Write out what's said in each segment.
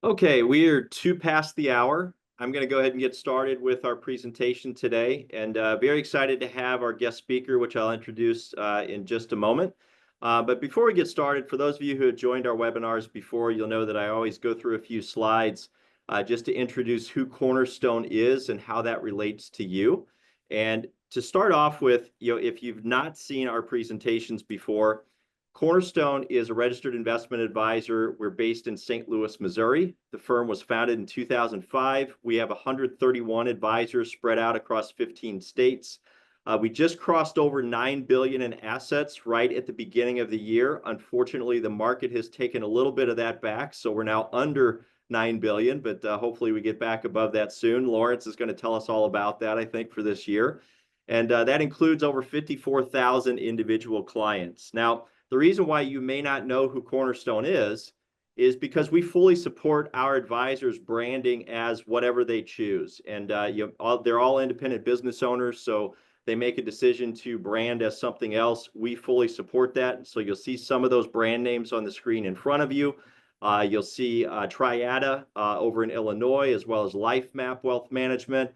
Okay, we are two past the hour. I'm going to go ahead and get started with our presentation today, and very excited to have our guest speaker, which I'll introduce in just a moment. But before we get started, for those of you who have joined our webinars before, you'll know that I always go through a few slides just to introduce who Cornerstone is and how that relates to you. And to start off with, if you've not seen our presentations before, Cornerstone is a registered investment advisor. We're based in St. Louis, Missouri. The firm was founded in 2005. We have 131 advisors spread out across 15 states. We just crossed over $9 billion in assets right at the beginning of the year. Unfortunately, the market has taken a little bit of that back, so we're now under $9 billion, but hopefully we get back above that soon. Lawrence is going to tell us all about that, I think, for this year. And that includes over 54,000 individual clients. Now, the reason why you may not know who Cornerstone is because we fully support our advisors' branding as whatever they choose. And they're all independent business owners, so they make a decision to brand as something else. We fully support that. So you'll see some of those brand names on the screen in front of you. You'll see Triada over in Illinois, as well as LifeMap Wealth Management.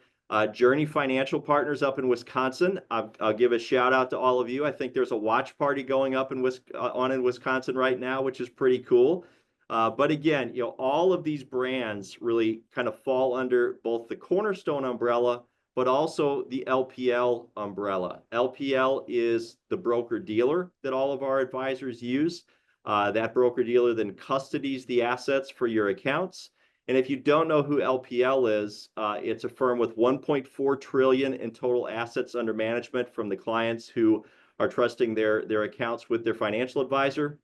Journey Financial Partners up in Wisconsin. I'll give a shout out to all of you. I think there's a watch party going up in Wisconsin right now, which is pretty cool. But again, all of these brands really kind of fall under both the Cornerstone umbrella, but also the LPL umbrella. LPL is the broker dealer that all of our advisors use. That broker dealer then custodies the assets for your accounts. And if you don't know who LPL is, it's a firm with 1.4 trillion in total assets under management from the clients who are trusting their accounts with their financial advisor.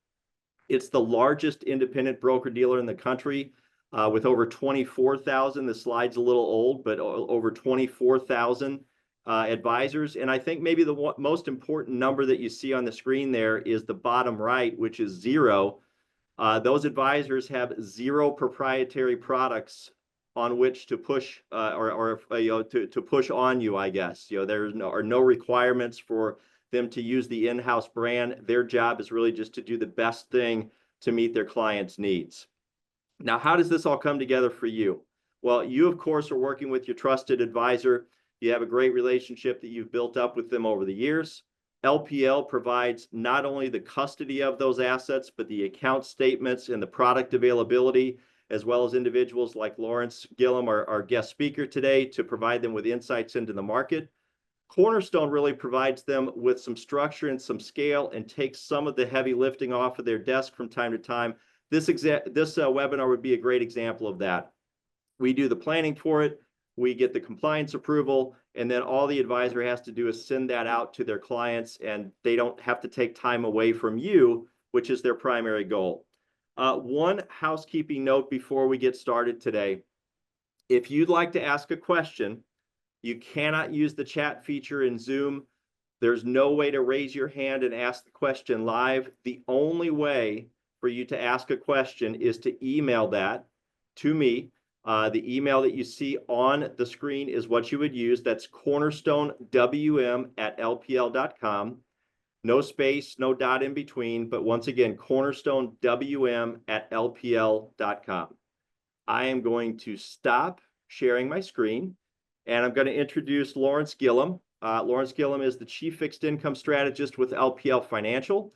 It's the largest independent broker dealer in the country with over 24,000. The slide's a little old, but over 24,000 advisors. And I think maybe the most important number that you see on the screen there is the bottom right, which is 0. Those advisors have 0 proprietary products on which to push to push on you, I guess. There are no requirements for them to use the in-house brand. Their job is really just to do the best thing to meet their clients' needs. Now, how does this all come together for you? Well, you, of course, are working with your trusted advisor. You have a great relationship that you've built up with them over the years. LPL provides not only the custody of those assets, but the account statements and the product availability, as well as individuals like Lawrence Gillum, our guest speaker today, to provide them with insights into the market. Cornerstone really provides them with some structure and some scale and takes some of the heavy lifting off of their desk from time to time. This webinar would be a great example of that. We do the planning for it. We get the compliance approval, and then all the advisor has to do is send that out to their clients, and they don't have to take time away from you, which is their primary goal. One housekeeping note before we get started today. If you'd like to ask a question, you cannot use the chat feature in Zoom. There's no way to raise your hand and ask the question live. The only way for you to ask a question is to email that to me. The email that you see on the screen is what you would use. That's cornerstonewm@lpl.com. No space, no dot in between, but once again, cornerstonewm@lpl.com. I am going to stop sharing my screen, and I'm going to introduce Lawrence Gillum. Lawrence Gillum is the Chief Fixed Income Strategist with LPL Financial.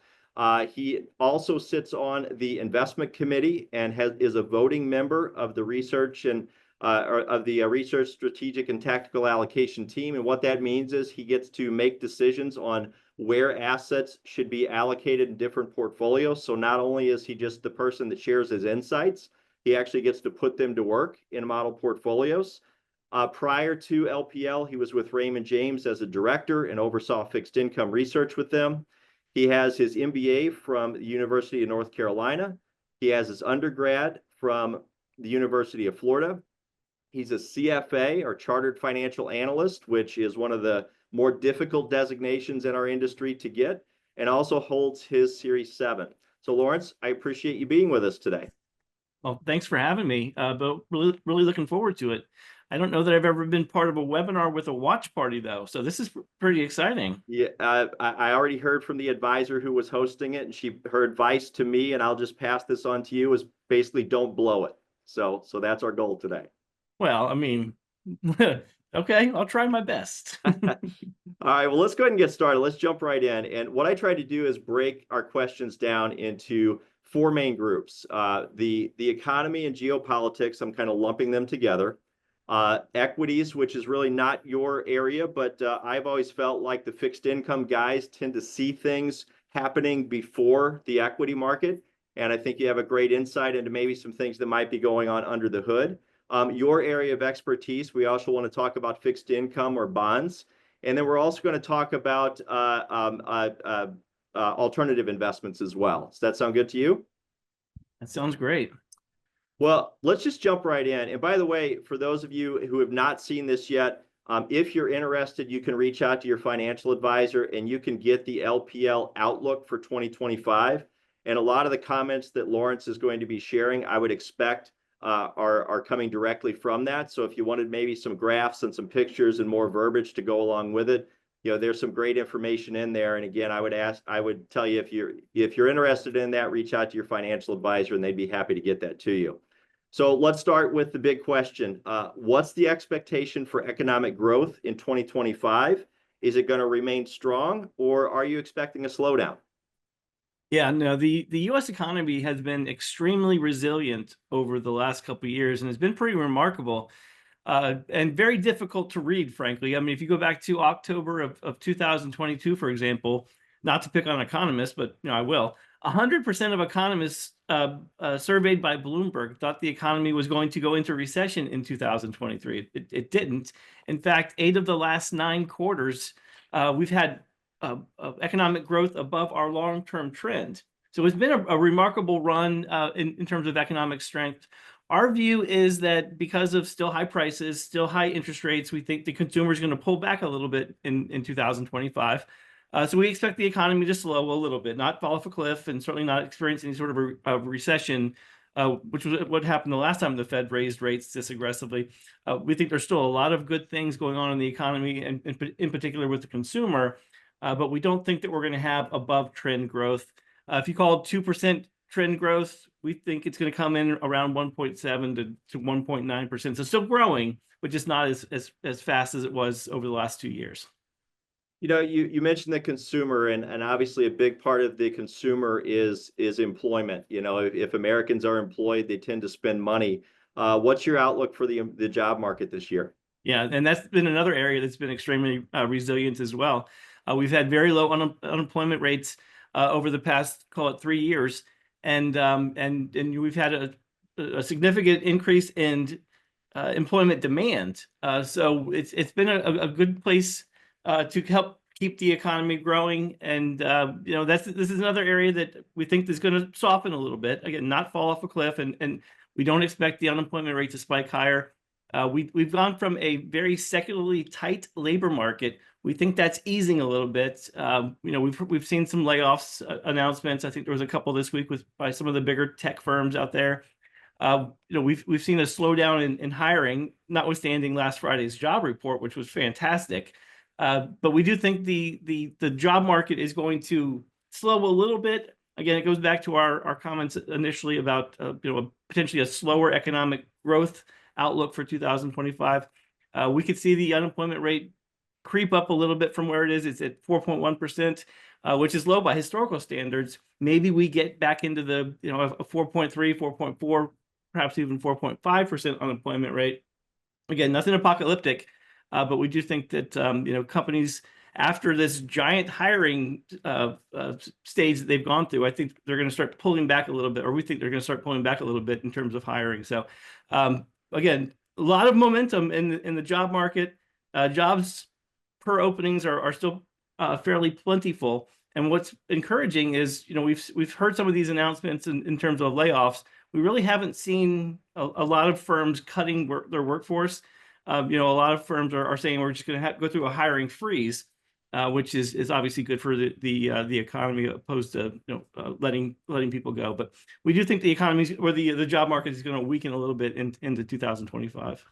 He also sits on the investment committee and is a voting member of the research and research strategic and tactical allocation team. And what that means is he gets to make decisions on where assets should be allocated in different portfolios. So not only is he just the person that shares his insights, he actually gets to put them to work in model portfolios. Prior to LPL, he was with Raymond James as a director and oversaw fixed income research with them. He has his MBA from the University of North Carolina. He has his undergrad from the University of Florida. He's a CFA, or Chartered Financial Analyst, which is one of the more difficult designations in our industry to get, and also holds his Series 7. So Lawrence, I appreciate you being with us today. Well, thanks for having me, but really looking forward to it. I don't know that I've ever been part of a webinar with a watch party, though, so this is pretty exciting. Yeah, I already heard from the advisor who was hosting it, and her advice to me, and I'll just pass this on to you, is basically don't blow it. So that's our goal today. Well, I mean, okay, I'll try my best. All right, well, let's go ahead and get started. Let's jump right in. And what I try to do is break our questions down into four main groups. The economy and geopolitics, I'm kind of lumping them together. Equities, which is really not your area, but I've always felt like the fixed income guys tend to see things happening before the equity market. And I think you have a great insight into maybe some things that might be going on under the hood. Your area of expertise, we also want to talk about fixed income or bonds. And then we're also going to talk about alternative investments as well. Does that sound good to you? That sounds great. Well, let's just jump right in. And by the way, for those of you who have not seen this yet, if you're interested, you can reach out to your financial advisor and you can get the LPL Outlook for 2025. And a lot of the comments that Lawrence is going to be sharing, I would expect are coming directly from that. So if you wanted maybe some graphs and some pictures and more verbiage to go along with it, there's some great information in there. And again, I would tell you if you're interested in that, reach out to your financial advisor and they'd be happy to get that to you. So let's start with the big question. What's the expectation for economic growth in 2025? Is it going to remain strong or are you expecting a slowdown? Yeah, no, the U.S. economy has been extremely resilient over the last couple of years and has been pretty remarkable and very difficult to read, frankly. I mean, if you go back to October of 2022, for example, not to pick on economists, but I will, 100% of economists surveyed by Bloomberg thought the economy was going to go into recession in 2023. It didn't. In fact, 8 of the last 9 quarters, we've had economic growth above our long-term trend. So it's been a remarkable run in terms of economic strength. Our view is that because of still high prices, still high interest rates, we think the consumer is going to pull back a little bit in 2025. So we expect the economy to slow a little bit, not fall off a cliff, and certainly not experience any sort of a recession, which was what happened the last time the Fed raised rates this aggressively. We think there's still a lot of good things going on in the economy, and in particular with the consumer, but we don't think that we're going to have above trend growth. If you call 2% trend growth, we think it's going to come in around 1.7 to 1.9%. So still growing, but just not as fast as it was over the last 2 years. You mentioned the consumer, and obviously a big part of the consumer is employment. If Americans are employed, they tend to spend money. What's your outlook for the job market this year? Yeah, and that's been another area that's been extremely resilient as well. We've had very low unemployment rates over the past, call it 3 years, and we've had a significant increase in employment demand. So it's been a good place to help keep the economy growing, and this is another area that we think is going to soften a little bit. Again, not fall off a cliff, and we don't expect the unemployment rate to spike higher. We've gone from a very secularly tight labor market. We think that's easing a little bit. We've seen some layoffs announcements. I think there was a couple this week by some of the bigger tech firms out there. We've seen a slowdown in hiring, notwithstanding last Friday's job report, which was fantastic. But we do think the job market is going to slow a little bit. Again, it goes back to our comments initially about potentially a slower economic growth outlook for 2025. We could see the unemployment rate creep up a little bit from where it is. It's at 4.1%, which is low by historical standards. Maybe we get back into the a 4.3, 4.4, perhaps even 4.5% unemployment rate. Again, nothing apocalyptic, but we do think that companies, after this giant hiring stage that they've gone through, I think they're going to start pulling back a little bit, or we think they're going to start pulling back a little bit in terms of hiring. So again, a lot of momentum in the job market. Jobs per openings are still fairly plentiful. And what's encouraging is, we've heard some of these announcements in terms of layoffs. We really haven't seen a lot of firms cutting their workforce. A lot of firms are saying we're just going to go through a hiring freeze, which is obviously good for the economy, opposed to letting people go. But we do think the economy or the job market is going to weaken a little bit into 2025.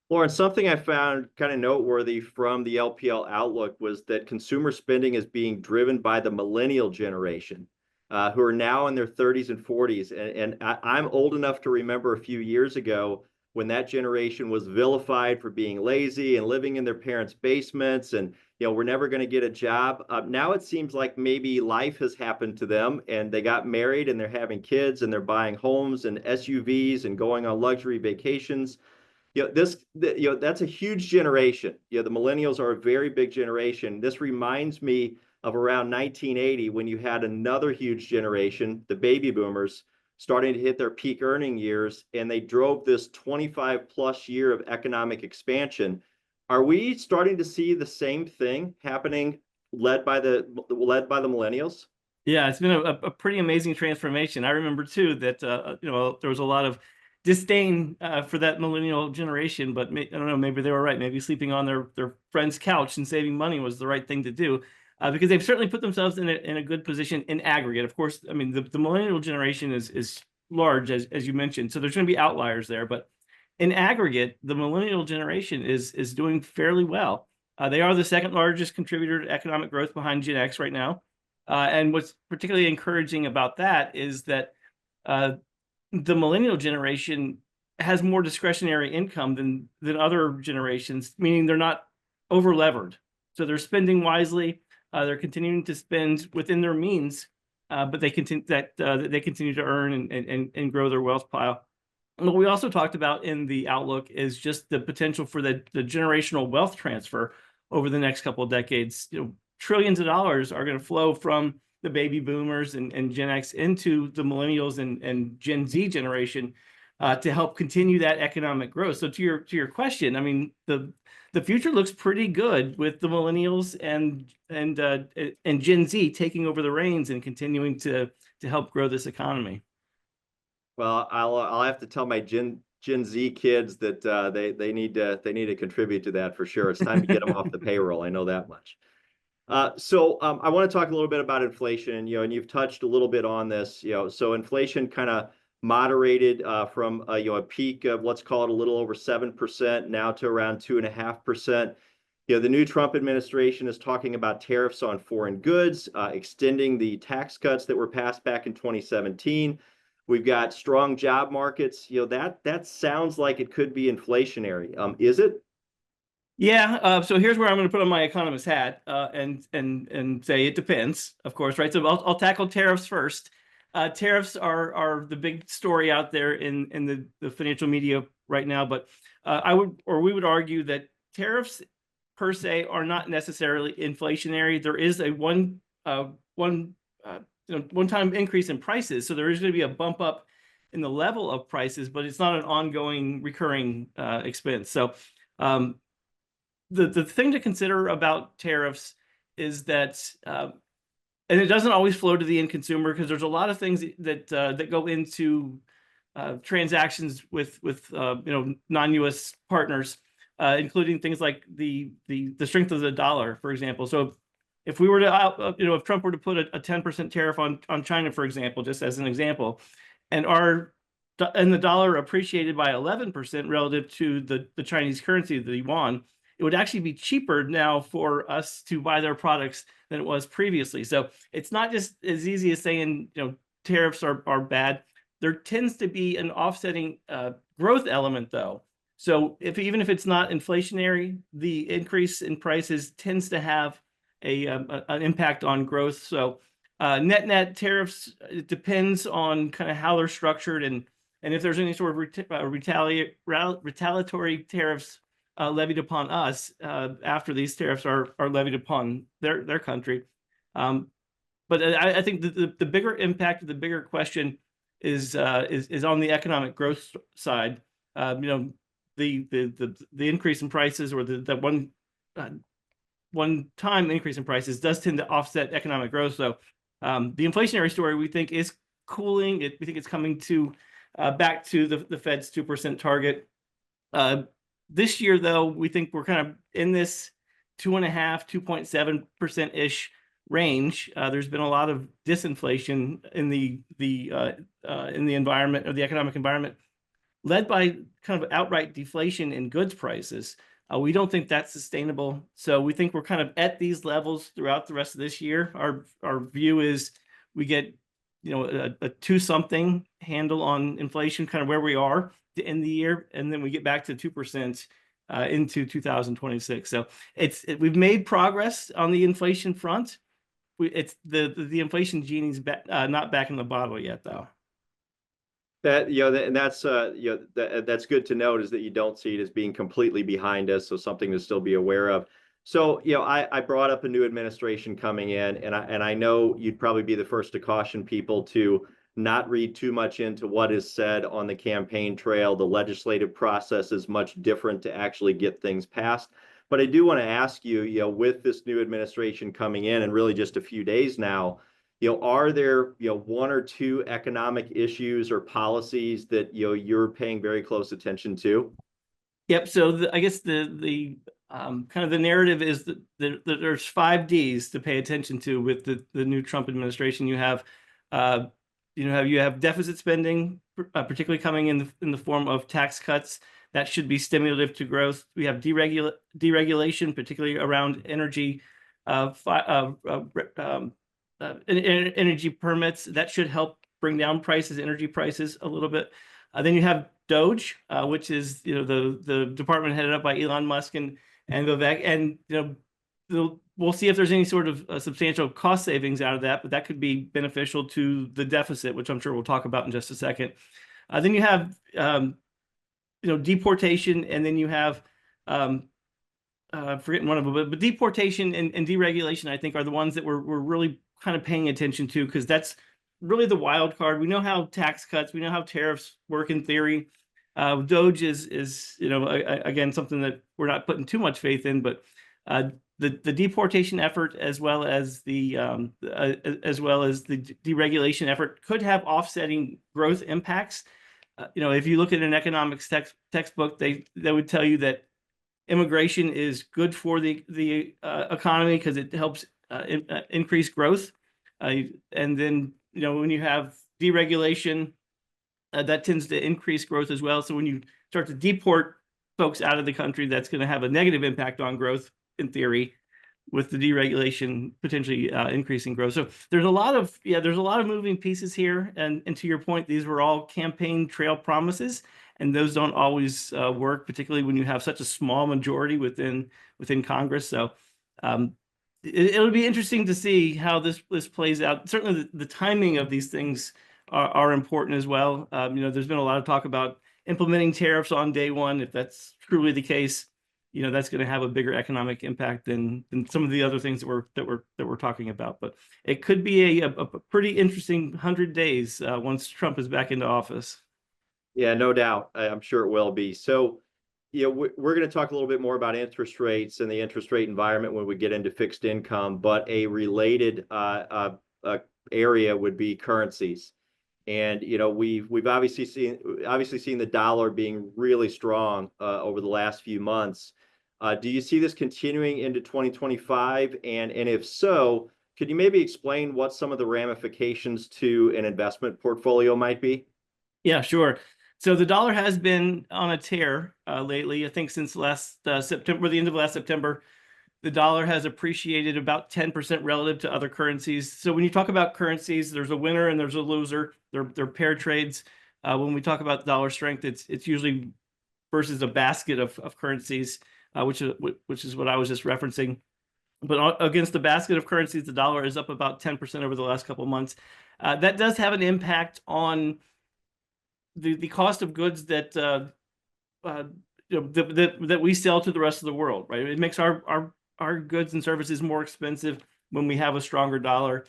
Lawrence, something I found kind of noteworthy from the LPL Outlook was that consumer spending is being driven by the millennial generation. who are now in their 30s and 40s. And I'm old enough to remember a few years ago when that generation was vilified for being lazy and living in their parents' basements and we're never going to get a job. Now it seems like maybe life has happened to them and they got married and they're having kids and they're buying homes and SUVs and going on luxury vacations. That's a huge generation. The millennials are a very big generation. This reminds me of around 1980 when you had another huge generation, the baby boomers, starting to hit their peak earning years, and they drove this 25 plus year of economic expansion. Are we starting to see the same thing happening, led by the millennials? Yeah, it's been a pretty amazing transformation. I remember too that there was a lot of disdain for that millennial generation, but I don't know, maybe they were right. Maybe sleeping on their friend's couch and saving money was the right thing to do, because they've certainly put themselves in a good position in aggregate. Of course, I mean the millennial generation is large, as you mentioned, so there's going to be outliers there, but in aggregate, the millennial generation is doing fairly well. They are the second largest contributor to economic growth behind Gen X right now. And what's particularly encouraging about that is that the millennial generation has more discretionary income than other generations, meaning they're not over levered. So they're spending wisely. They're continuing to spend within their means, but they continue to earn and grow their wealth pile. And what we also talked about in the outlook is just the potential for the generational wealth transfer over the next couple of decades. Trillions of dollars are going to flow from the baby boomers and Gen X into the millennials and Gen Z generation to help continue that economic growth. So to your question, I mean, the future looks pretty good with the millennials and Gen Z taking over the reins and continuing to help grow this economy. Well, I'll have to tell my Gen Z kids that they need to contribute to that for sure. It's time to get them off the payroll. I know that much. So I want to talk a little bit about inflation, and you've touched a little bit on this, so inflation kind of moderated from a peak of, let's call it, a little over 7% now to around 2.5%. The new Trump administration is talking about tariffs on foreign goods, extending the tax cuts that were passed back in 2017. We've got strong job markets. That sounds like it could be inflationary. Is it? Yeah. So here's where I'm going to put on my economist hat and say it depends, of course, right? So I'll tackle tariffs first. Tariffs are the big story out there in the financial media right now, but we would argue that tariffs per se are not necessarily inflationary. There is a one-time increase in prices, so there is going to be a bump up in the level of prices, but it's not an ongoing recurring expense. So the thing to consider about tariffs is that, and it doesn't always flow to the end consumer, because there's a lot of things that go into transactions with non-U.S. partners, including things like the strength of the dollar, for example. So if we were to, if Trump were to put a 10% tariff on China, for example, just as an example, and the dollar appreciated by 11% relative to the Chinese currency, the yuan, it would actually be cheaper now for us to buy their products than it was previously. So it's not just as easy as saying, tariffs are bad. There tends to be an offsetting growth element, though. So even if it's not inflationary, the increase in prices tends to have an impact on growth. So net tariffs, it depends on kind of how they're structured and if there's any sort of retaliatory tariffs levied upon us after these tariffs are levied upon their country. But I think the bigger impact, the bigger question is on the economic growth side. The increase in prices, or the one-time increase in prices, does tend to offset economic growth. So the inflationary story, we think, is cooling. We think it's coming back to the Fed's 2% target. This year, though, we think we're kind of in this 2.5%, 2.7% ish range. There's been a lot of disinflation in the environment, or the economic environment, led by kind of outright deflation in goods prices. We don't think that's sustainable. So we think we're kind of at these levels throughout the rest of this year. Our view is we get a two something handle on inflation, kind of where we are to end the year, and then we get back to 2% into 2026. So we've made progress on the inflation front. It's the inflation genie's not back in the bottle yet, though. That, and that's that's good to note, is that you don't see it as being completely behind us, so something to still be aware of. So, I brought up a new administration coming in, and I know you'd probably be the first to caution people to not read too much into what is said on the campaign trail. The legislative process is much different to actually get things passed. But I do want to ask you, with this new administration coming in, and really just a few days now, are there, one or two economic issues or policies that, you're paying very close attention to? Yep. So I guess the kind of the narrative is that there's 5 Ds to pay attention to with the new Trump administration. You have deficit spending, particularly coming in the form of tax cuts that should be stimulative to growth. We have deregulation, particularly around energy energy permits that should help bring down energy prices a little bit. Then you have Doge, which is the department headed up by Elon Musk and Vivek, and we'll see if there's any sort of substantial cost savings out of that, but that could be beneficial to the deficit, which I'm sure we'll talk about in just a second. Then you have deportation, and then you have forgetting one of them, but deportation and deregulation, I think, are the ones that we're really kind of paying attention to, because that's really the wild card. We know how tax cuts, we know how tariffs work in theory. Doge is again, something that we're not putting too much faith in, but the deportation effort, as well as the deregulation effort, could have offsetting growth impacts. If you look at an economics textbook, they would tell you that immigration is good for the economy because it helps increase growth. And then, when you have deregulation, that tends to increase growth as well. So when you start to deport folks out of the country, that's going to have a negative impact on growth in theory, with the deregulation potentially increasing growth. So there's a lot of moving pieces here. And to your point, these were all campaign trail promises, and those don't always work, particularly when you have such a small majority within Congress. So it'll be interesting to see how this plays out. Certainly the timing of these things are important as well. There's been a lot of talk about implementing tariffs on day one. If that's truly the case, that's going to have a bigger economic impact than some of the other things that we're talking about. But it could be a pretty interesting 100 days once Trump is back into office. Yeah, no doubt. I'm sure it will be. So, we're going to talk a little bit more about interest rates and the interest rate environment when we get into fixed income, but a related area would be currencies. And we've obviously seen the dollar being really strong over the last few months. Do you see this continuing into 2025? And if so, could you maybe explain what some of the ramifications to an investment portfolio might be? Yeah, sure. So the dollar has been on a tear lately. I think since last September, the end of last September, the dollar has appreciated about 10% relative to other currencies. So when you talk about currencies, there's a winner and there's a loser. They're pair trades. When we talk about dollar strength, it's usually versus a basket of currencies, which is what I was just referencing. But against the basket of currencies, the dollar is up about 10% over the last couple of months. That does have an impact on the cost of goods that that we sell to the rest of the world, right? It makes our goods and services more expensive when we have a stronger dollar,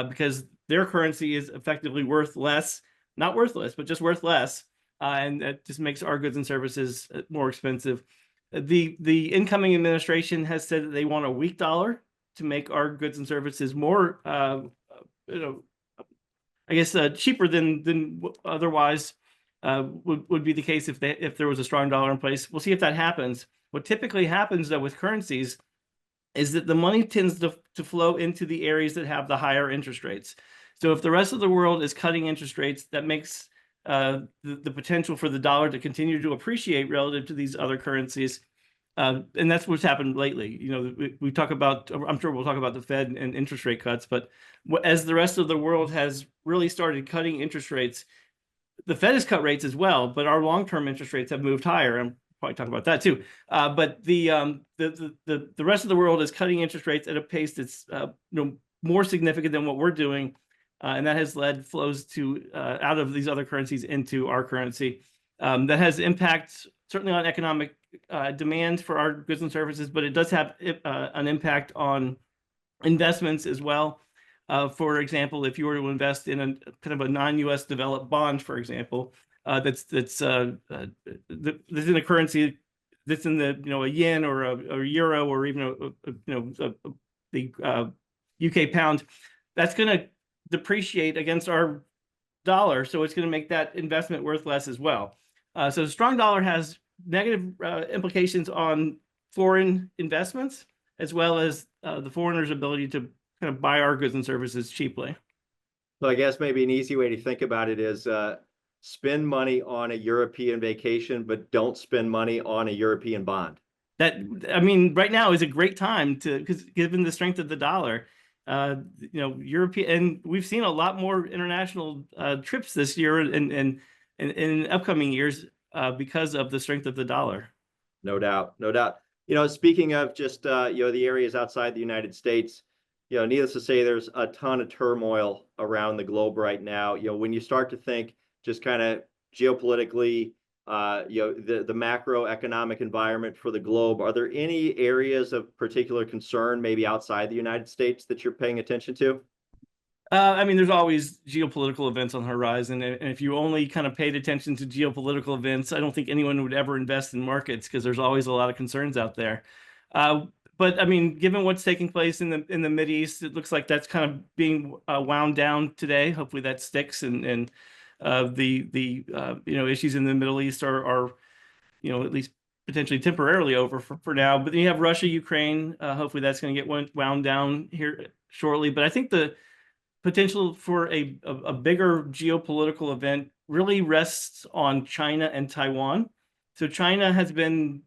because their currency is effectively worth less, not worthless, but just worth less, and that just makes our goods and services more expensive. The incoming administration has said that they want a weak dollar to make our goods and services more, cheaper than otherwise would be the case if there was a strong dollar in place. We'll see if that happens. What typically happens, though, with currencies is that the money tends to flow into the areas that have the higher interest rates. So if the rest of the world is cutting interest rates, that makes the potential for the dollar to continue to appreciate relative to these other currencies. And that's what's happened lately. We talk about, I'm sure we'll talk about the Fed and interest rate cuts, but as the rest of the world has really started cutting interest rates, the Fed has cut rates as well, but our long-term interest rates have moved higher. I'm probably talking about that too. But the rest of the world is cutting interest rates at a pace that's more significant than what we're doing, and that has led flows to out of these other currencies into our currency. That has impact certainly on economic demand for our goods and services, but it does have an impact on investments as well. For example, if you were to invest in a kind of a non-US developed bond, for example, that's in a currency that's in a yen or a euro or even the UK pound, that's going to depreciate against our dollar, so it's going to make that investment worth less as well. So the strong dollar has negative implications on foreign investments, as well as the foreigner's ability to kind of buy our goods and services cheaply. So I guess maybe an easy way to think about it is spend money on a European vacation, but don't spend money on a European bond. Right now is a great time because given the strength of the dollar, European, and we've seen a lot more international trips this year and in upcoming years because of the strength of the dollar. No doubt, no doubt. Speaking of just the areas outside the United States, needless to say, there's a ton of turmoil around the globe right now. When you start to think just kind of geopolitically, the macroeconomic environment for the globe, are there any areas of particular concern, maybe outside the United States, that you're paying attention to? There's always geopolitical events on the horizon, and if you only kind of paid attention to geopolitical events, I don't think anyone would ever invest in markets because there's always a lot of concerns out there. But given what's taking place in the Mideast, it looks like that's kind of being wound down today. Hopefully that sticks, and the issues in the Middle East are at least potentially temporarily over for now. But then you have Russia, Ukraine. Hopefully that's going to get wound down here shortly. But I think the potential for a bigger geopolitical event really rests on China and Taiwan. So China has been,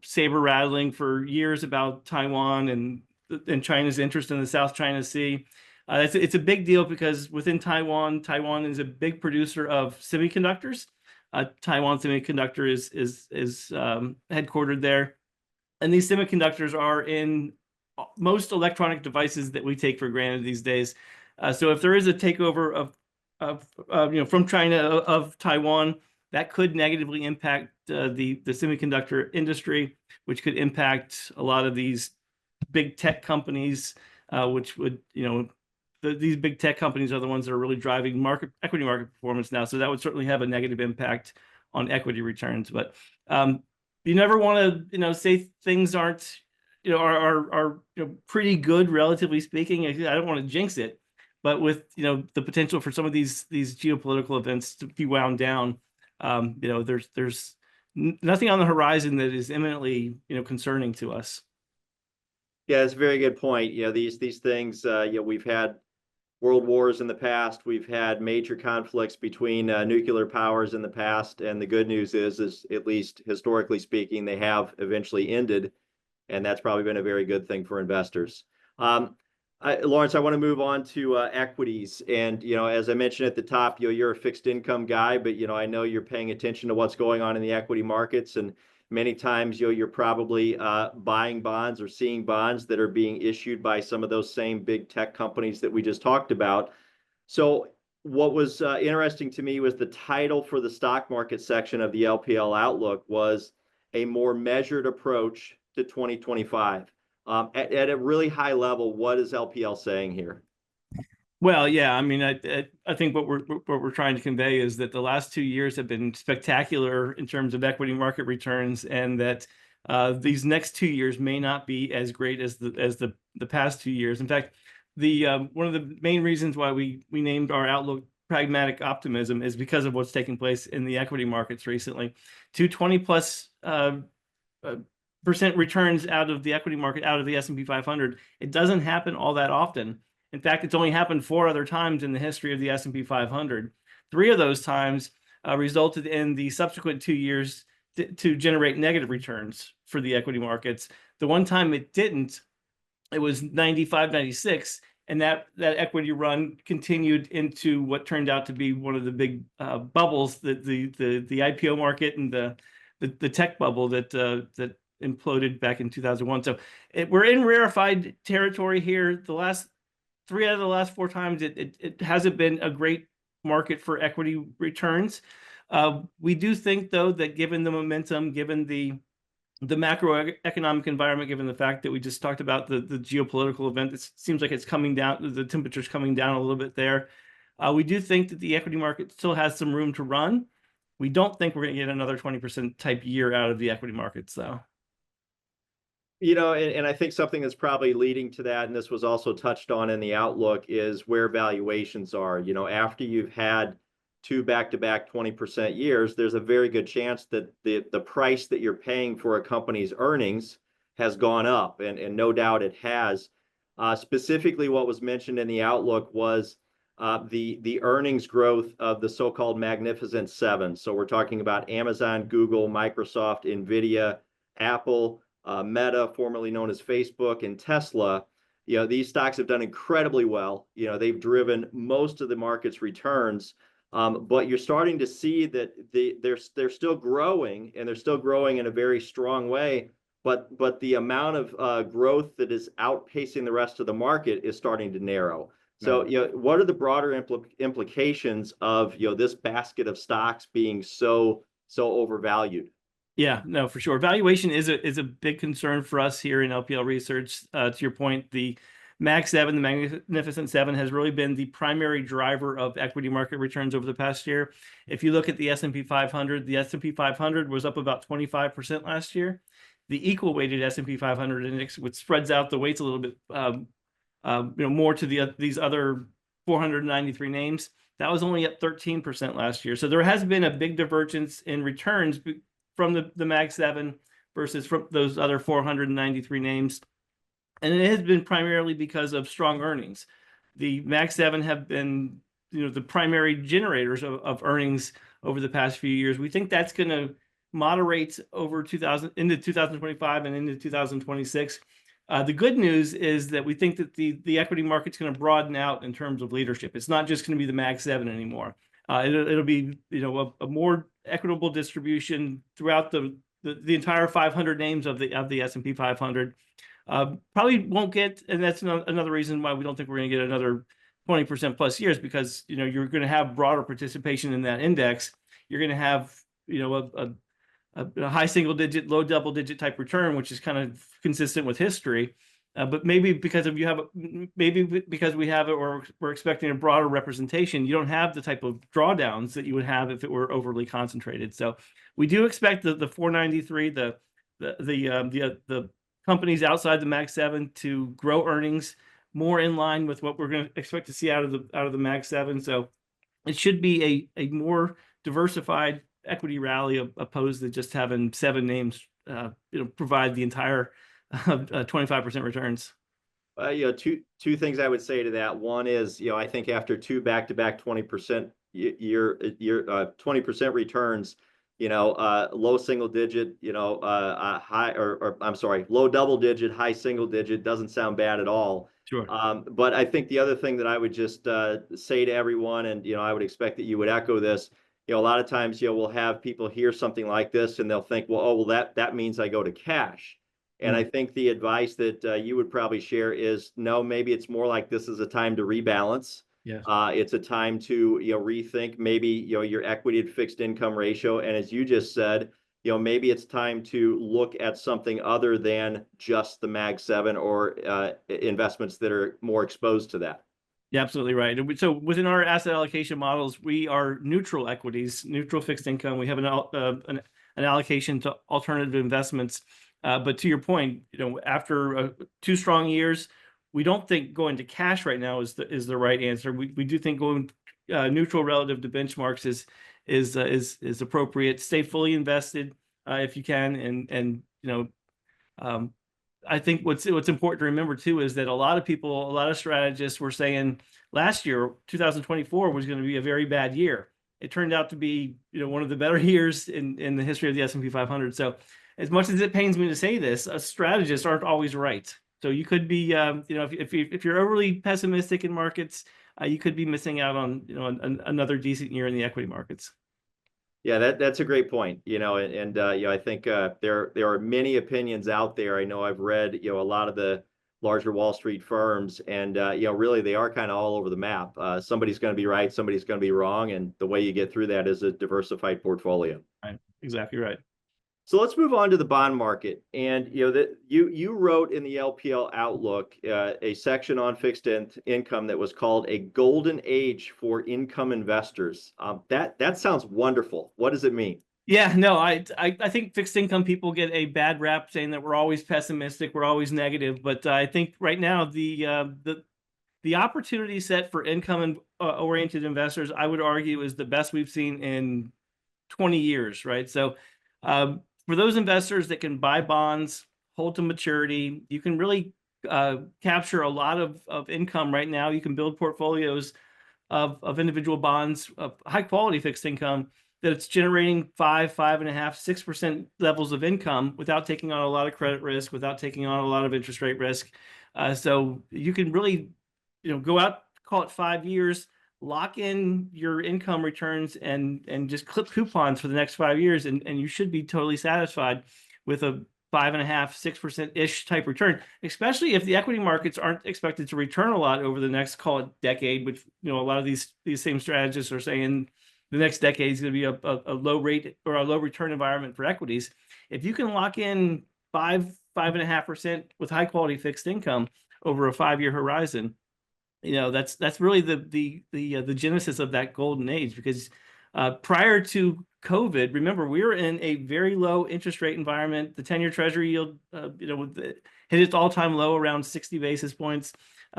saber rattling for years about Taiwan and China's interest in the South China Sea. It's a big deal because within Taiwan is a big producer of semiconductors. Taiwan Semiconductor is headquartered there, and these semiconductors are in most electronic devices that we take for granted these days. So if there is a takeover from China of Taiwan, that could negatively impact the semiconductor industry, which could impact a lot of these big tech companies, which would, these big tech companies are the ones that are really driving equity market performance now. So that would certainly have a negative impact on equity returns. But you never want to, say things aren't, are pretty good, relatively speaking. I don't want to jinx it. But with the potential for some of these geopolitical events to be wound down, there's nothing on the horizon that is imminently concerning to us. Yeah, it's a very good point. These things. We've had world wars in the past. We've had major conflicts between nuclear powers in the past, and the good news is at least historically speaking, they have eventually ended, and that's probably been a very good thing for investors. Lawrence, I want to move on to equities. And, as I mentioned at the top, you're a fixed income guy, but, I know you're paying attention to what's going on in the equity markets. And many times, you're probably buying bonds or seeing bonds that are being issued by some of those same big tech companies that we just talked about. So what was interesting to me was the title for the stock market section of the LPL Outlook was a more measured approach to 2025. At a really high level, what is LPL saying here? Well, yeah, I think what we're trying to convey is that the last 2 years have been spectacular in terms of equity market returns, and that these next 2 years may not be as great as the past 2 years. In fact, one of the main reasons why we named our outlook pragmatic optimism is because of what's taking place in the equity markets recently. 20+ percent returns out of the equity market, out of the S&P 500. It doesn't happen all that often. In fact, it's only happened 4 other times in the history of the S&P 500. 3 of those times resulted in the subsequent 2 years to generate negative returns for the equity markets. The one time it didn't, it was 95, 96, and that equity run continued into what turned out to be one of the big bubbles, the IPO market and the tech bubble that imploded back in 2001. So we're in rarefied territory here. The last 3 out of the last 4 times, it hasn't been a great market for equity returns. We do think, though, that given the momentum, given the macroeconomic environment, given the fact that we just talked about the geopolitical event, it seems like it's coming down, the temperature's coming down a little bit there. We do think that the equity market still has some room to run. We don't think we're going to get another 20% type year out of the equity markets, though. And I think something that's probably leading to that, and this was also touched on in the outlook, is where valuations are. After you've had 2 back-to-back 20% years, there's a very good chance that the price that you're paying for a company's earnings has gone up, and no doubt it has. Specifically, what was mentioned in the outlook was the earnings growth of the so-called Magnificent Seven. So we're talking about Amazon, Google, Microsoft, NVIDIA, Apple, Meta, formerly known as Facebook, and Tesla. These stocks have done incredibly well. They've driven most of the market's returns. But you're starting to see that they're still growing, and they're still growing in a very strong way. But the amount of growth that is outpacing the rest of the market is starting to narrow. So, what are the broader implications of this basket of stocks being so overvalued? Yeah, no, for sure. Valuation is a big concern for us here in LPL Research. To your point, the Mag 7, the Magnificent Seven, has really been the primary driver of equity market returns over the past year. If you look at the S&P 500, the S&P 500 was up about 25% last year. The equal weighted S&P 500 index, which spreads out the weights a little bit, more to these other 493 names, that was only up 13% last year. So there has been a big divergence in returns from the Mag 7 versus from those other 493 names. And it has been primarily because of strong earnings. The Mag 7 have been, the primary generators of earnings over the past few years. We think that's going to moderate over into 2025 and into 2026. The good news is that we think that the equity market's going to broaden out in terms of leadership. It's not just going to be the Mag 7 anymore. It'll be a more equitable distribution throughout the entire 500 names of the S&P 500. Probably won't get, and that's another reason why we don't think we're going to get another 20% plus years, because you're going to have broader participation in that index. You're going to have a high single digit, low double digit type return, which is kind of consistent with history. But maybe because we have it, or we're expecting a broader representation, you don't have the type of drawdowns that you would have if it were overly concentrated. So we do expect the 493, the companies outside the Mag 7 to grow earnings more in line with what we're going to expect to see out of the Mag 7. So it should be a more diversified equity rally opposed to just having 7 names provide the entire 25% returns. Two things I would say to that. One is, I think after 2 back-to-back 20% 20% returns, low single digit, high, or I'm sorry, low double digit, high single digit doesn't sound bad at all. Sure. But I think the other thing that I would just say to everyone, and I would expect that you would echo this, a lot of times we'll have people hear something like this and they'll think, well, that means I go to cash. And I think the advice that you would probably share is, no, maybe it's more like this is a time to rebalance. Yes. It's a time to rethink maybe your equity to fixed income ratio, and as you just said, maybe it's time to look at something other than just the Mag 7 or investments that are more exposed to that. Yeah, absolutely right. So within our asset allocation models, we are neutral equities, neutral fixed income. We have an allocation to alternative investments. But to your point, after 2 strong years, we don't think going to cash right now is the right answer. We do think going neutral relative to benchmarks is appropriate. Stay fully invested if you can, and I think what's important to remember too is that a lot of strategists were saying last year, 2024, was going to be a very bad year. it turned out to be, one of the better years in the history of the S&P 500. So as much as it pains me to say this, strategists aren't always right. So you could be, if you're overly pessimistic in markets, you could be missing out on, another decent year in the equity markets. Yeah, that's a great point. I think there are many opinions out there. I know I've read a lot of the larger Wall Street firms, and really they are kind of all over the map. Somebody's going to be right, somebody's going to be wrong, and the way you get through that is a diversified portfolio. Right. Exactly right. So let's move on to the bond market. And that you wrote in the LPL Outlook a section on fixed income that was called a golden age for income investors. That sounds wonderful. What does it mean? Yeah, no, I think fixed income people get a bad rap saying that we're always pessimistic, we're always negative. But I think right now the opportunity set for income oriented investors, I would argue, is the best we've seen in 20 years, right? So for those investors that can buy bonds, hold to maturity, you can really capture a lot of income right now. You can build portfolios of individual bonds of high quality fixed income that it's generating 5.5%, 6% levels of income without taking on a lot of credit risk, without taking on a lot of interest rate risk. So you can really, go out, call it 5 years, lock in your income returns and just clip coupons for the next 5 years, and you should be totally satisfied with a 5.5%, 6% ish type return, especially if the equity markets aren't expected to return a lot over the next, call it, decade, which a lot of these same strategists are saying the next decade is going to be a low rate or a low return environment for equities. If you can lock in 5.5% with high quality fixed income over a 5-year horizon, that's really the genesis of that golden age. Because prior to COVID, remember, we were in a very low interest rate environment. The 10-year Treasury yield, hit its all-time low around 60 basis points.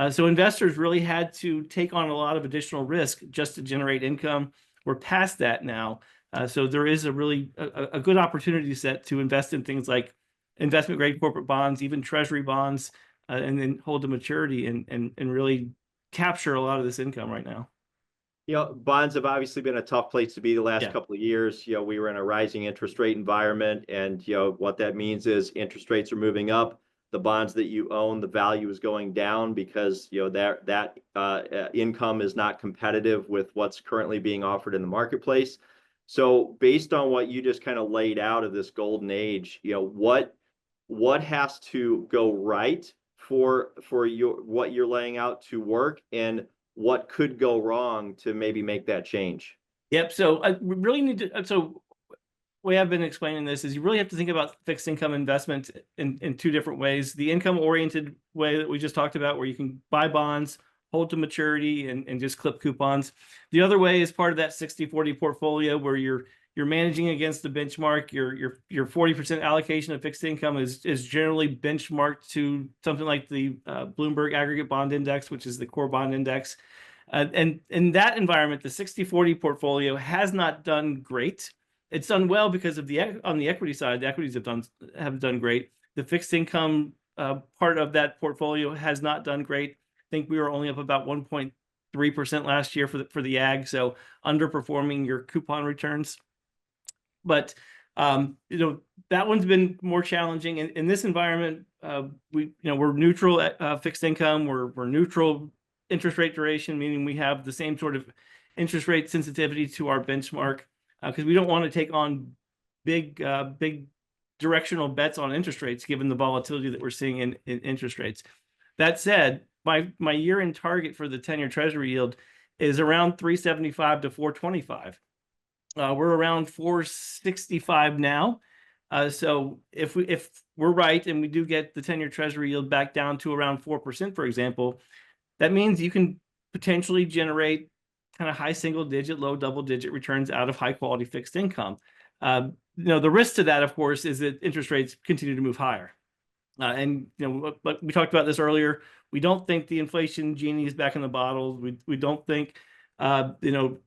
So investors really had to take on a lot of additional risk just to generate income. We're past that now. So there is a really a good opportunity set to invest in things like investment grade corporate bonds, even Treasury bonds, and then hold to maturity and really capture a lot of this income right now. Bonds have obviously been a tough place to be the last Yeah. couple of years. We were in a rising interest rate environment, and what that means is interest rates are moving up. The bonds that you own, the value is going down because that income is not competitive with what's currently being offered in the marketplace. So, based on what you just kind of laid out of this golden age, what has to go right for what you're laying out to work, and what could go wrong to maybe make that change? Yep. So we really need to. So the way I've been explaining this is you really have to think about fixed income investment in two different ways. The income oriented way that we just talked about, where you can buy bonds, hold to maturity, and just clip coupons. The other way is part of that 60-40 portfolio where you're managing against the benchmark. Your 40% allocation of fixed income is generally benchmarked to something like the Bloomberg Aggregate Bond Index, which is the core bond index. And in that environment, the 60-40 portfolio has not done great. It's done well because of on the equity side, the equities have done great. The fixed income part of that portfolio has not done great. I think we were only up about 1.3% last year for the ag, so underperforming your coupon returns. But that one's been more challenging in this environment. We're neutral at fixed income. We're neutral interest rate duration, meaning we have the same sort of interest rate sensitivity to our benchmark, because we don't want to take on big directional bets on interest rates given the volatility that we're seeing in interest rates. That said, my year-end target for the 10-year Treasury yield is around 375 to 425. We're around 465 now. So if we're right and we do get the 10-year Treasury yield back down to around 4%, for example, that means you can potentially generate kind of high single-digit, low double-digit returns out of high-quality fixed income. The risk to that, of course, is that interest rates continue to move higher. But we talked about this earlier. We don't think the inflation genie is back in the bottle. We don't think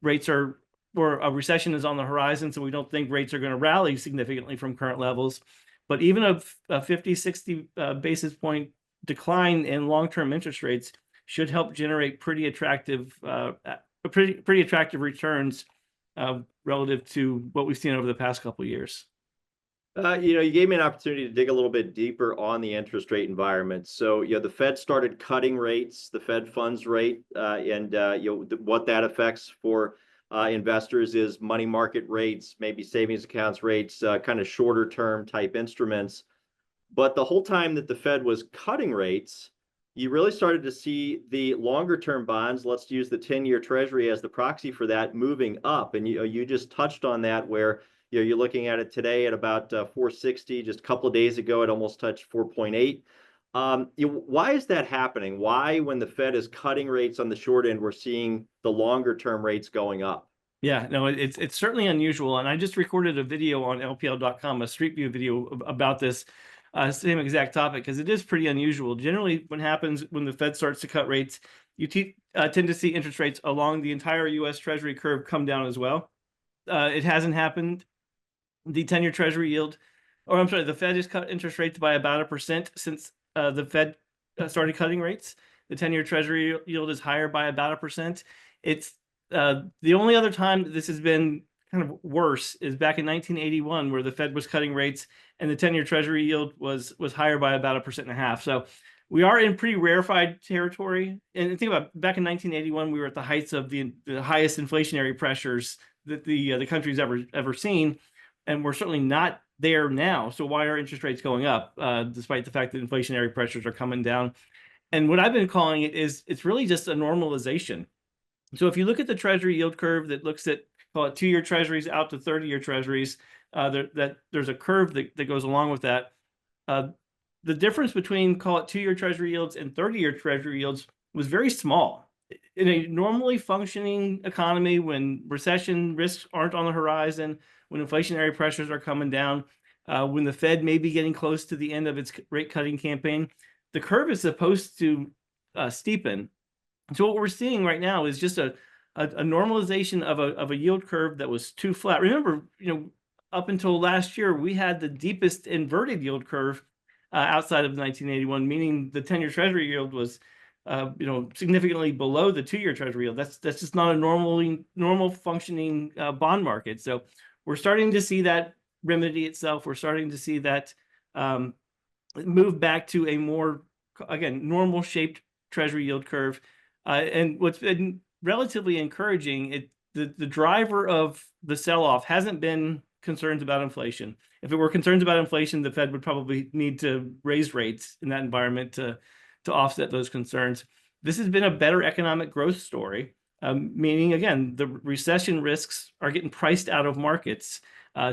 rates are, or a recession is on the horizon, so we don't think rates are going to rally significantly from current levels. But even a 50, 60 basis point decline in long-term interest rates should help generate pretty attractive returns relative to what we've seen over the past couple of years. You gave me an opportunity to dig a little bit deeper on the interest rate environment. So, the Fed started cutting rates, the Fed funds rate, and what that affects for investors is money market rates, maybe savings accounts rates, kind of shorter term type instruments. But the whole time that the Fed was cutting rates, you really started to see the longer term bonds, let's use the 10-year Treasury as the proxy for that, moving up. And you just touched on that where you're looking at it today at about 460. Just a couple of days ago, it almost touched 4.8. Why is that happening? Why, when the Fed is cutting rates on the short end, we're seeing the longer term rates going up? Yeah, no, it's certainly unusual. And I just recorded a video on LPL.com, a Street View video about this same exact topic, because it is pretty unusual. Generally, what happens when the Fed starts to cut rates, you tend to see interest rates along the entire U.S. Treasury curve come down as well. It hasn't happened. The 10-year Treasury yield, or I'm sorry, the Fed has cut interest rates by about 1% since the Fed started cutting rates. The 10-year Treasury yield is higher by about 1%. It's the only other time this has been kind of worse is back in 1981, where the Fed was cutting rates and the 10-year Treasury yield was higher by about 1.5%. So we are in pretty rarefied territory. And think about back in 1981, we were at the heights of the highest inflationary pressures that the country's ever seen, and we're certainly not there now. So why are interest rates going up, despite the fact that inflationary pressures are coming down? And what I've been calling it is it's really just a normalization. So if you look at the Treasury yield curve that looks at, call it 2-year Treasuries out to 30-year Treasuries, there's a curve that goes along with that. The difference between, call it 2-year Treasury yields and 30-year Treasury yields was very small. In a normally functioning economy, when recession risks aren't on the horizon, when inflationary pressures are coming down, when the Fed may be getting close to the end of its rate cutting campaign, the curve is supposed to steepen. So what we're seeing right now is just a normalization of a yield curve that was too flat. Remember, up until last year, we had the deepest inverted yield curve outside of 1981, meaning the 10-year Treasury yield was significantly below the 2-year Treasury yield. That's just not a normal functioning bond market. So we're starting to see that remedy itself. We're starting to see that move back to a more, again, normal shaped Treasury yield curve. And what's been relatively encouraging, the driver of the sell-off hasn't been concerns about inflation. If it were concerns about inflation, the Fed would probably need to raise rates in that environment to offset those concerns. This has been a better economic growth story, meaning, again, the recession risks are getting priced out of markets.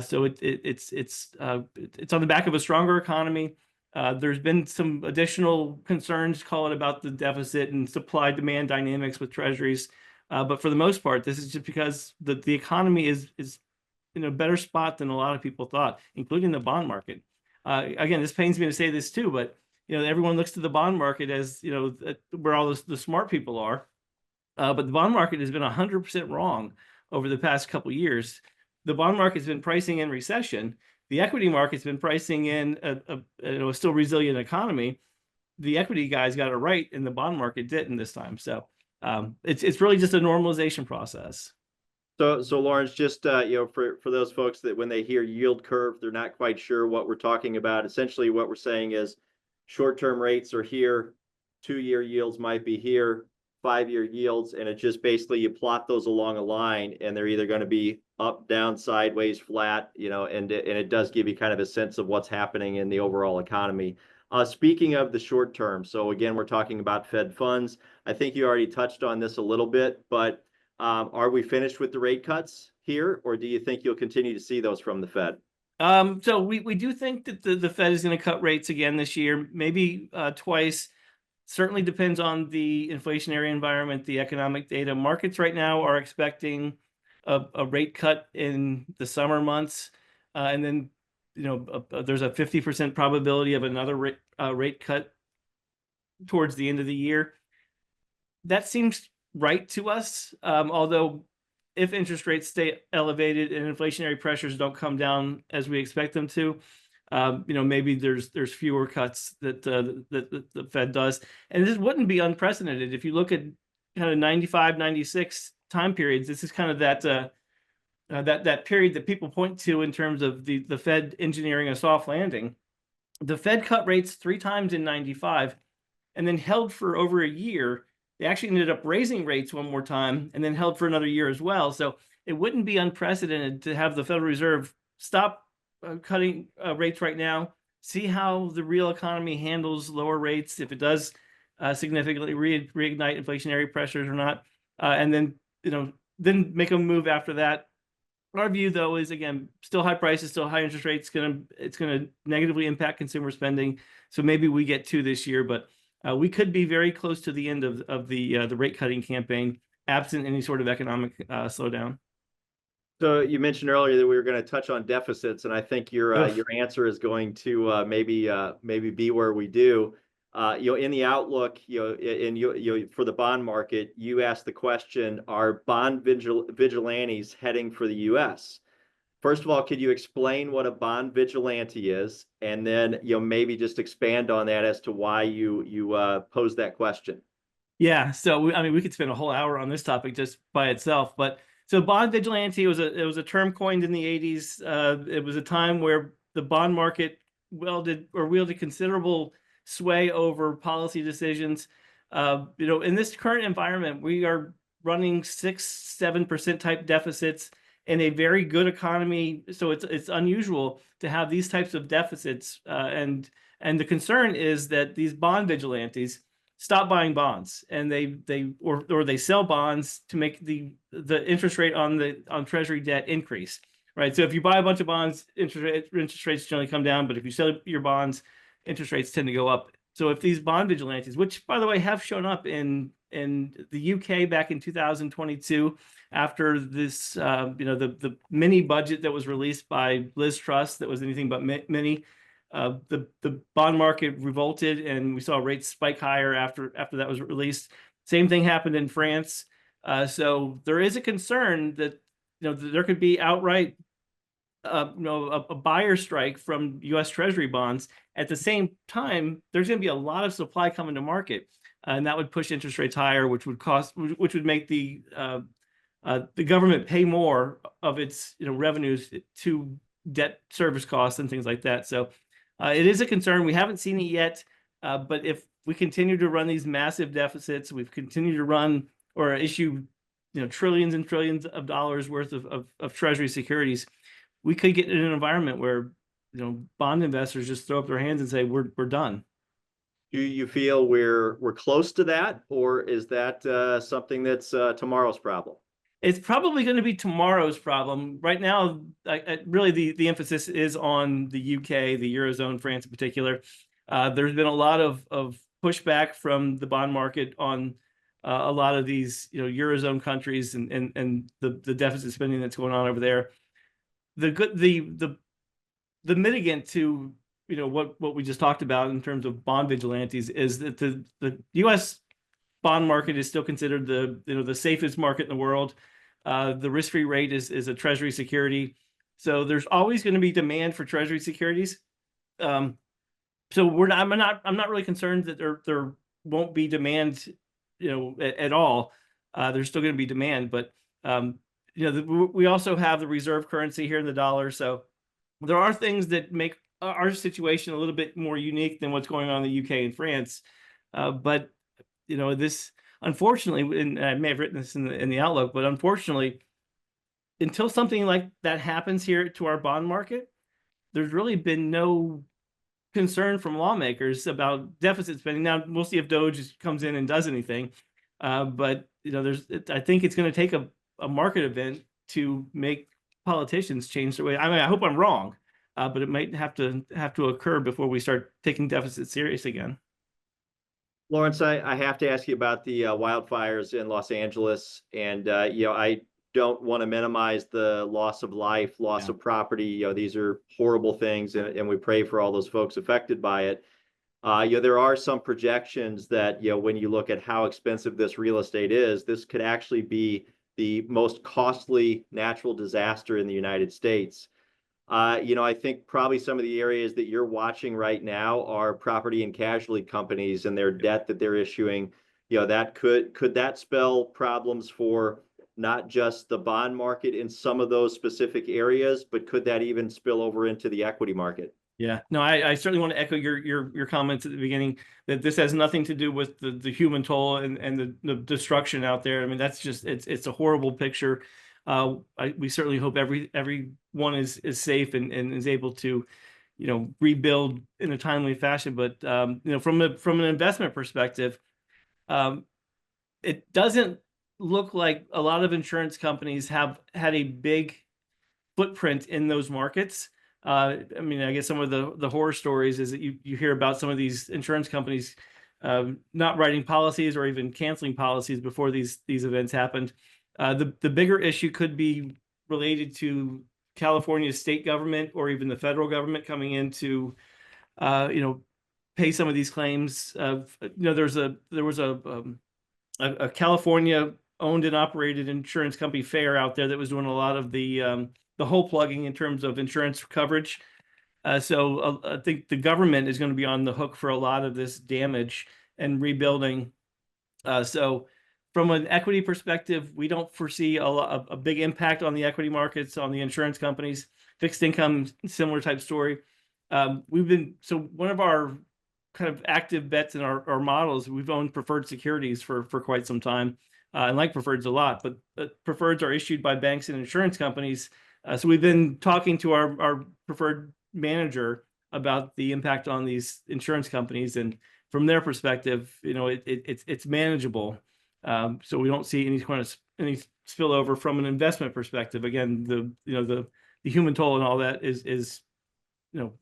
So it's on the back of a stronger economy. There's been some additional concerns, call it, about the deficit and supply-demand dynamics with treasuries. But for the most part, this is just because the economy is in a better spot than a lot of people thought, including the bond market. Again, this pains me to say this too, but everyone looks to the bond market as where all the smart people are. But the bond market has been 100% wrong over the past couple of years. The bond market's been pricing in recession. The equity market's been pricing in a still resilient economy. The equity guys got it right, and the bond market didn't this time. So it's really just a normalization process. So Lawrence, just for those folks that when they hear yield curve, they're not quite sure what we're talking about. Essentially, what we're saying is short-term rates are here, 2-year yields might be here, 5-year yields, and it just basically you plot those along a line, and they're either going to be up, down, sideways, flat, and it does give you kind of a sense of what's happening in the overall economy. Speaking of the short term, so again, we're talking about Fed funds. I think you already touched on this a little bit, but are we finished with the rate cuts here, or do you think you'll continue to see those from the Fed? So we do think that the Fed is going to cut rates again this year, maybe twice. Certainly depends on the inflationary environment, the economic data. Markets right now are expecting a rate cut in the summer months, and then there's a 50% probability of another rate cut towards the end of the year. That seems right to us, although if interest rates stay elevated and inflationary pressures don't come down as we expect them to, maybe there's fewer cuts that the Fed does. And this wouldn't be unprecedented. If you look at kind of 95, 96 time periods, this is kind of that that period that people point to in terms of the Fed engineering a soft landing, the Fed cut rates 3 times in 95 and then held for over a year. They actually ended up raising rates one more time and then held for another year as well. So it wouldn't be unprecedented to have the Federal Reserve stop cutting rates right now, see how the real economy handles lower rates, if it does significantly reignite inflationary pressures or not, and then then make a move after that. Our view, though, is again still high prices, still high interest rates. It's gonna negatively impact consumer spending. So maybe we get 2 this year, but we could be very close to the end of the rate cutting campaign, absent any sort of economic slowdown. So you mentioned earlier that we were going to touch on deficits, and I think your answer is going to maybe be where we do. In the outlook, for the bond market, you asked the question: are bond vigilantes heading for the U.S.? First of all, could you explain what a bond vigilante is, and then maybe just expand on that as to why you posed that question? Yeah, so I mean, we could spend a whole hour on this topic just by itself, but so bond vigilante was a term coined in the 80s. It was a time where the bond market wielded considerable sway over policy decisions. In this current environment, we are running 6-7% type deficits in a very good economy. So it's unusual to have these types of deficits. And the concern is that these bond vigilantes stop buying bonds, and they sell bonds to make the interest rate on Treasury debt increase, right? So if you buy a bunch of bonds, interest rates generally come down, but if you sell your bonds, interest rates tend to go up. So if these bond vigilantes, which by the way have shown up in the UK back in 2022 after this, the mini budget that was released by Liz Truss that was anything but mini. The bond market revolted, and we saw rates spike higher after that was released. Same thing happened in France. So there is a concern that there could be outright a buyer strike from U.S. Treasury bonds. At the same time, there's going to be a lot of supply coming to market, and that would push interest rates higher, which would make the government pay more of its revenues to debt service costs and things like that. So it is a concern. We haven't seen it yet, but if we continue to run these massive deficits, we've continued to run or issue trillions and trillions of dollars worth of Treasury securities, we could get in an environment where bond investors just throw up their hands and say we're done. Do you feel we're close to that, or is that something that's tomorrow's problem? It's probably going to be tomorrow's problem. Right now, really the emphasis is on the UK, the Eurozone, France in particular. There's been a lot of pushback from the bond market on a lot of these Eurozone countries and the deficit spending that's going on over there. The mitigant to what we just talked about in terms of bond vigilantes is that the U.S. bond market is still considered the safest market in the world. The risk-free rate is a Treasury security, so there's always going to be demand for Treasury securities. So I'm not really concerned that there won't be demand, at all. There's still going to be demand, but we also have the reserve currency here in the dollar, so there are things that make our situation a little bit more unique than what's going on in the UK and France. But this, unfortunately, and I may have written this in the outlook, but unfortunately, until something like that happens here to our bond market, there's really been no concern from lawmakers about deficit spending. Now we'll see if Doge comes in and does anything, but I think it's going to take a market event to make politicians change their way. I mean, I hope I'm wrong, but it might have to occur before we start taking deficits serious again. Lawrence, I have to ask you about the wildfires in Los Angeles, and I don't want to minimize the loss of life, loss of property. These are horrible things, and we pray for all those folks affected by it. There are some projections that when you look at how expensive this real estate is, this could actually be the most costly natural disaster in the United States. I think probably some of the areas that you're watching right now are property and casualty companies and their debt that they're issuing. That could that spell problems for not just the bond market in some of those specific areas, but could that even spill over into the equity market? Yeah, no, I certainly want to echo your comments at the beginning that this has nothing to do with the human toll and the destruction out there. I mean, that's just it's a horrible picture. We certainly hope everyone is safe and is able to, rebuild in a timely fashion. But from an investment perspective, it doesn't look like a lot of insurance companies have had a big footprint in those markets. I mean, I guess some of the horror stories is that you hear about some of these insurance companies not writing policies or even canceling policies before these events happened. The bigger issue could be related to California's state government or even the federal government coming in to pay some of these claims. There was a California owned and operated insurance company, Fair, out there that was doing a lot of the hole plugging in terms of insurance coverage. So I think the government is going to be on the hook for a lot of this damage and rebuilding. So from an equity perspective, we don't foresee a big impact on the equity markets, on the insurance companies. Fixed income, similar type story. One of our kind of active bets in our models, we've owned preferred securities for quite some time, and like preferreds a lot, but preferreds are issued by banks and insurance companies. So we've been talking to our preferred manager about the impact on these insurance companies, and from their perspective, it's manageable. So we don't see any spillover from an investment perspective. Again, the human toll and all that is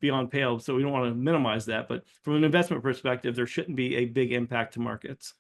beyond pale. So we don't want to minimize that, but from an investment perspective, there shouldn't be a big impact to markets.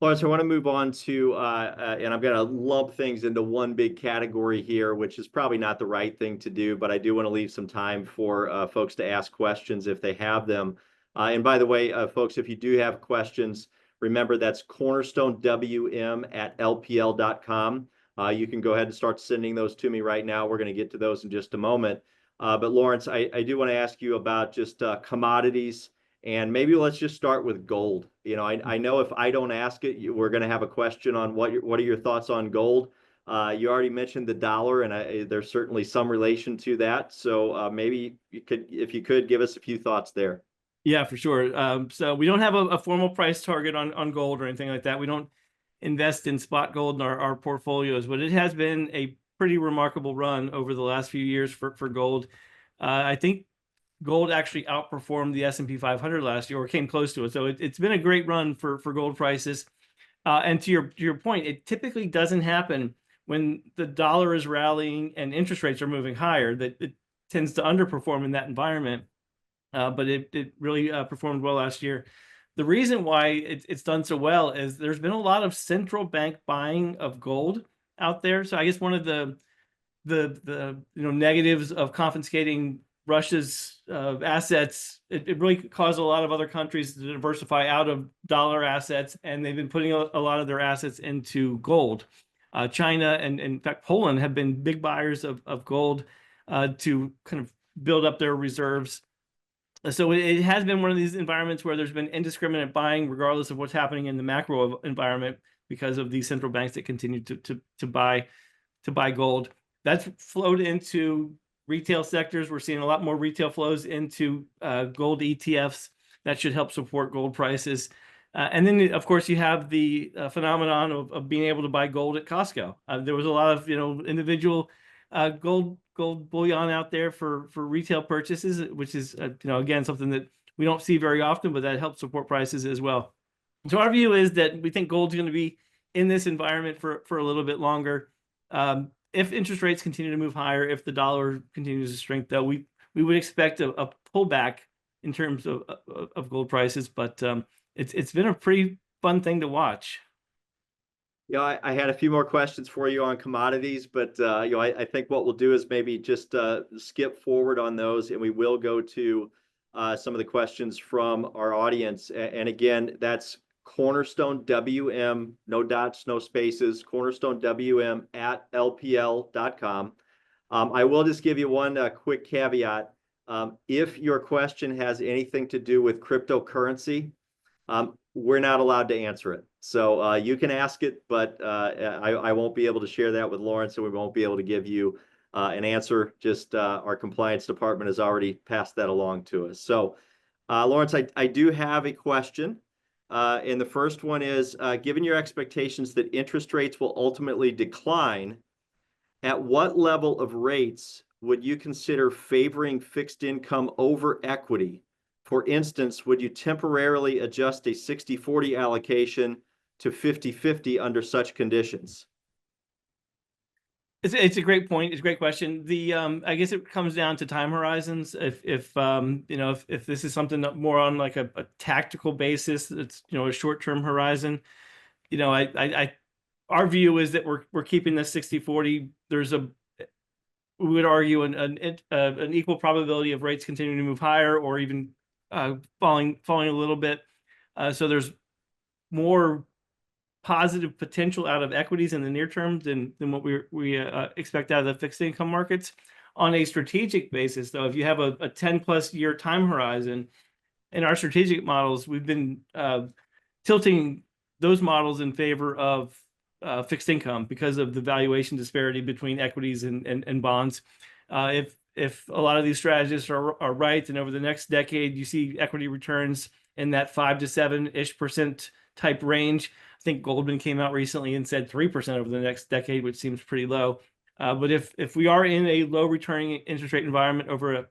Lawrence, I want to move on to, and I'm going to lump things into one big category here, which is probably not the right thing to do, but I do want to leave some time for folks to ask questions if they have them. And by the way, folks, if you do have questions, remember that's cornerstonewm@lpl.com. You can go ahead and start sending those to me right now. We're going to get to those in just a moment. But Lawrence, I do want to ask you about just commodities. And maybe let's just start with gold. I know if I don't ask it, we're going to have a question on what are your thoughts on gold. You already mentioned the dollar, and there's certainly some relation to that. So maybe if you could give us a few thoughts there. Yeah, for sure. So we don't have a formal price target on gold or anything like that. We don't invest in spot gold in our portfolios, but it has been a pretty remarkable run over the last few years for gold. I think gold actually outperformed the S&P 500 last year, or came close to it. So it's been a great run for gold prices. And to your point, it typically doesn't happen when the dollar is rallying and interest rates are moving higher. That it tends to underperform in that environment. But it really performed well last year. The reason why it's done so well is there's been a lot of central bank buying of gold out there. So I guess one of the negatives of confiscating Russia's assets, it really caused a lot of other countries to diversify out of dollar assets, and they've been putting a lot of their assets into gold. China and in fact Poland have been big buyers of gold to kind of build up their reserves. So it has been one of these environments where there's been indiscriminate buying, regardless of what's happening in the macro environment, because of these central banks that continue to buy gold. That's flowed into retail sectors. We're seeing a lot more retail flows into gold ETFs. That should help support gold prices. And then, of course, you have the phenomenon of being able to buy gold at Costco. There was a lot of individual gold bullion out there for retail purchases, which is again something that we don't see very often, but that helps support prices as well. So our view is that we think gold's going to be in this environment for a little bit longer. If interest rates continue to move higher, if the dollar continues to strengthen, though, we would expect a pullback in terms of gold prices. But it's been a pretty fun thing to watch. Yeah, I had a few more questions for you on commodities, but I think what we'll do is maybe just skip forward on those, and we will go to some of the questions from our audience. And again, that's Cornerstone WM, no dots, no spaces, Cornerstone WM @lpl.com. I will just give you one quick caveat. If your question has anything to do with cryptocurrency, we're not allowed to answer it. So you can ask it, but I won't be able to share that with Lawrence, and we won't be able to give you an answer. Just our compliance department has already passed that along to us. So Lawrence, I do have a question. And the first one is, given your expectations that interest rates will ultimately decline, at what level of rates would you consider favoring fixed income over equity? For instance, would you temporarily adjust a 60-40 allocation to 50-50 under such conditions? It's a great point. It's a great question. I guess it comes down to time horizons. If this is something that more on like a tactical basis, it's a short-term horizon. Our view is that we're keeping the 60-40. We would argue an equal probability of rates continuing to move higher or even falling a little bit. So there's more positive potential out of equities in the near term than what we expect out of the fixed income markets. On a strategic basis, though, if you have a 10+ year time horizon, in our strategic models, we've been tilting those models in favor of fixed income because of the valuation disparity between equities and bonds. If a lot of these strategists are right, and over the next decade you see equity returns in that 5 to 7-ish% type range. I think Goldman came out recently and said 3% over the next decade, which seems pretty low. But if we are in a low returning interest rate environment over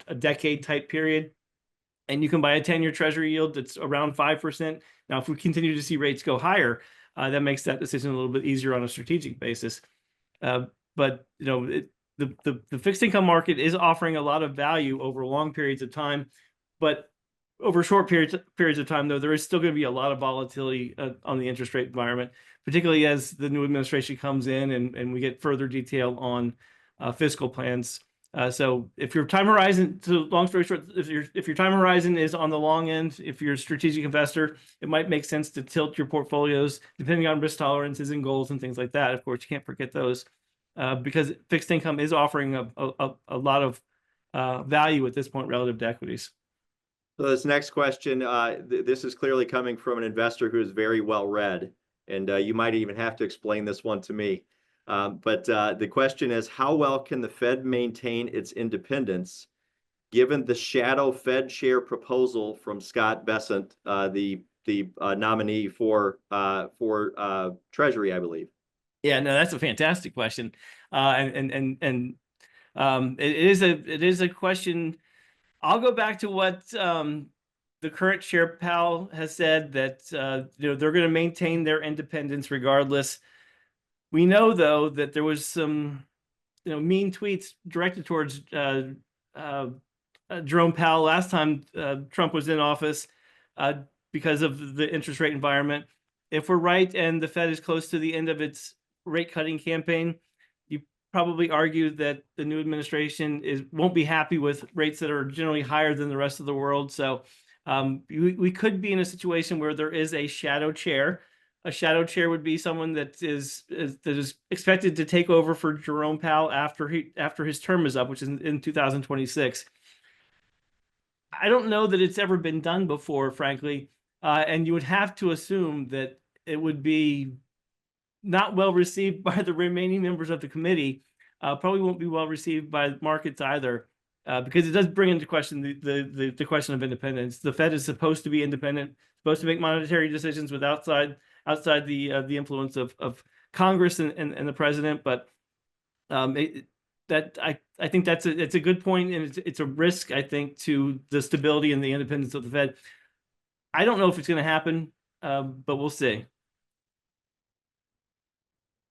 a decade type period, and you can buy a 10-year treasury yield that's around 5%. Now, if we continue to see rates go higher, that makes that decision a little bit easier on a strategic basis. But the fixed income market is offering a lot of value over long periods of time, but over short periods of time, though, there is still going to be a lot of volatility on the interest rate environment, particularly as the new administration comes in and we get further detail on fiscal plans. So if your time horizon, so long story short, if your time horizon is on the long end, if you're a strategic investor, it might make sense to tilt your portfolios depending on risk tolerances and goals and things like that. Of course, you can't forget those because fixed income is offering a lot of value at this point relative to equities. So this next question, this is clearly coming from an investor who is very well read, and you might even have to explain this one to me. But the question is, how well can the Fed maintain its independence given the shadow Fed chair proposal from Scott Bessent, the nominee for Treasury, I believe? Yeah, no, that's a fantastic question, it is a question. I'll go back to what the current chair Powell has said, that they're going to maintain their independence regardless. We know, though, that there was some mean tweets directed towards Jerome Powell last time Trump was in office because of the interest rate environment. If we're right and the Fed is close to the end of its rate cutting campaign, you probably argue that the new administration won't be happy with rates that are generally higher than the rest of the world. So we could be in a situation where there is a shadow chair. A shadow chair would be someone that is expected to take over for Jerome Powell after his term is up, which is in 2026. I don't know that it's ever been done before, frankly, and you would have to assume that it would be not well received by the remaining members of the committee. Probably won't be well received by markets either, because it does bring into question the question of independence. The Fed is supposed to be independent, supposed to make monetary decisions with outside the influence of Congress and the president. But I think it's a good point, and it's a risk, I think, to the stability and the independence of the Fed. I don't know if it's going to happen, but we'll see.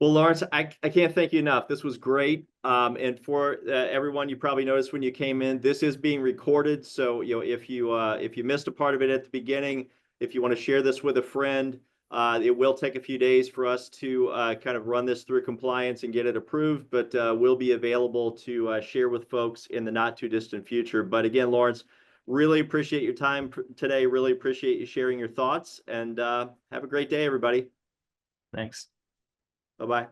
Well, Lawrence, I can't thank you enough. This was great. And for everyone, you probably noticed when you came in, this is being recorded. So, if you missed a part of it at the beginning, if you want to share this with a friend, it will take a few days for us to kind of run this through compliance and get it approved, but we'll be available to share with folks in the not too distant future. But again, Lawrence, really appreciate your time today. Really appreciate you sharing your thoughts, and have a great day, everybody. Thanks. Bye-bye.